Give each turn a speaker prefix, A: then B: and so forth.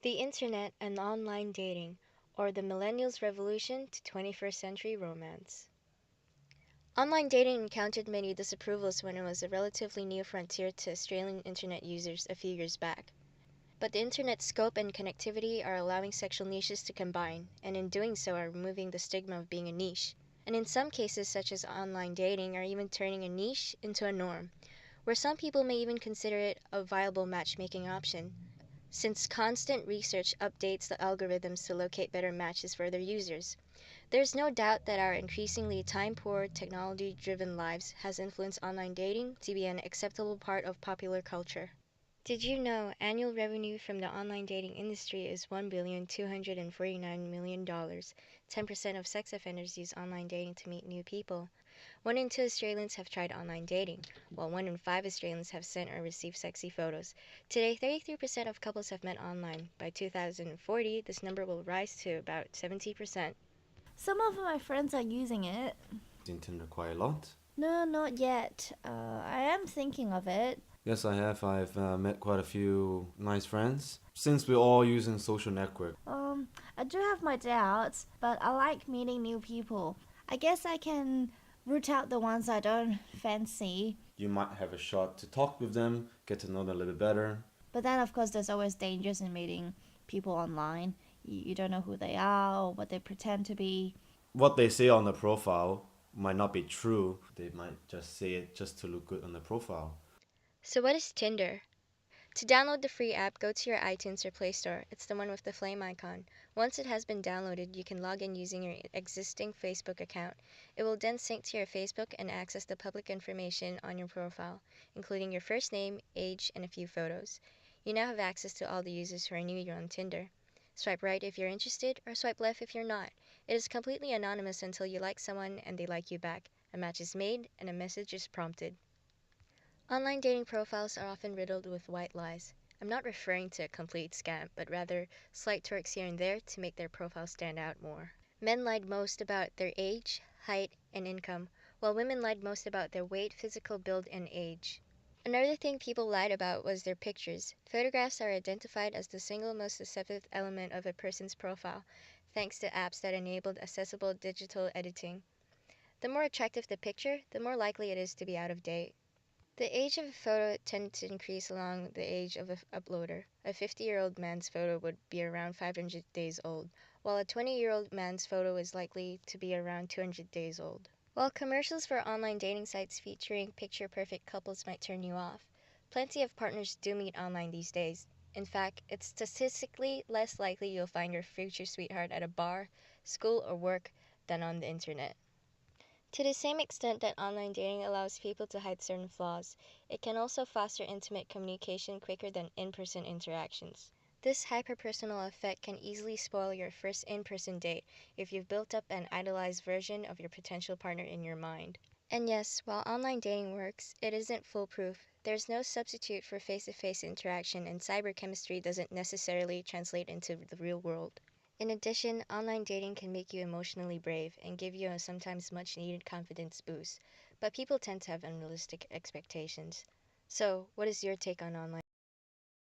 A: The Internet and Online Dating, or the Millennials' Revolution to 21st Century Romance. Online dating encountered many disapprovals when it was a relatively new frontier to Australian Internet users a few years back. But the Internet's scope and connectivity are allowing sexual niches to combine, and in doing so are removing the stigma of being a niche. And in some cases, such as online dating, are even turning a niche into a norm, where some people may even consider it a viable matchmaking option, since constant research updates the algorithms to locate better matches for their users. There's no doubt that our increasingly time-poor, technology-driven lives has influenced online dating to be an acceptable part of popular culture. Did you know annual revenue from the online dating industry is $1,249,000,000? 10% of sex offenders use online dating to meet new people. 1 in 2 Australians have tried online dating, while 1 in 5 Australians have sent or received sexy photos. Today, 33% of couples have met online. By 2040, this number will rise to about 70%.
B: Some of my friends are using it.
C: Using Tinder quite a lot.
B: No, not yet. I am thinking of it.
C: Yes, I have. I've met quite a few nice friends. Since we're all using social network,
B: I do have my doubts, but I like meeting new people. I guess I can root out the ones I don't fancy.
C: you might have a shot to talk with them, get to know them a little bit better.
B: But then, of course, there's always dangers in meeting people online. You don't know who they are or what they pretend to be.
C: What they say on the profile might not be true. They might just say it just to look good on the profile.
A: So what is Tinder? To download the free app, go to your iTunes or Play Store. It's the one with the flame icon. Once it has been downloaded, you can log in using your existing Facebook account. It will then sync to your Facebook and access the public information on your profile, including your first name, age, and a few photos. You now have access to all the users who are new on Tinder. Swipe right if you're interested, or swipe left if you're not. It is completely anonymous until you like someone and they like you back. A match is made, and a message is prompted. Online dating profiles are often riddled with white lies. I'm not referring to a complete scam, but rather slight twerks here and there to make their profile stand out more. Men lied most about their age, height, and income, while women lied most about their weight, physical build, and age. Another thing people lied about was their pictures. Photographs are identified as the single most deceptive element of a person's profile, thanks to apps that enabled accessible digital editing. The more attractive the picture, the more likely it is to be out of date. The age of a photo tends to increase along the age of the uploader. A 50-year-old man's photo would be around 500 days old, while a 20-year-old man's photo is likely to be around 200 days old. While commercials for online dating sites featuring picture-perfect couples might turn you off, plenty of partners do meet online these days. In fact, it's statistically less likely you'll find your future sweetheart at a bar, school, or work than on the internet. To the same extent that online dating allows people to hide certain flaws, it can also foster intimate communication quicker than in-person interactions. This hyper-personal effect can easily spoil your first in-person date if you've built up an idealized version of your potential partner in your mind. And yes, while online dating works, it isn't foolproof. There's no substitute for face-to-face interaction, and cyber chemistry doesn't necessarily translate into the real world. In addition, online dating can make you emotionally brave and give you a sometimes much needed confidence boost, but people tend to have unrealistic expectations. So, what is your take on online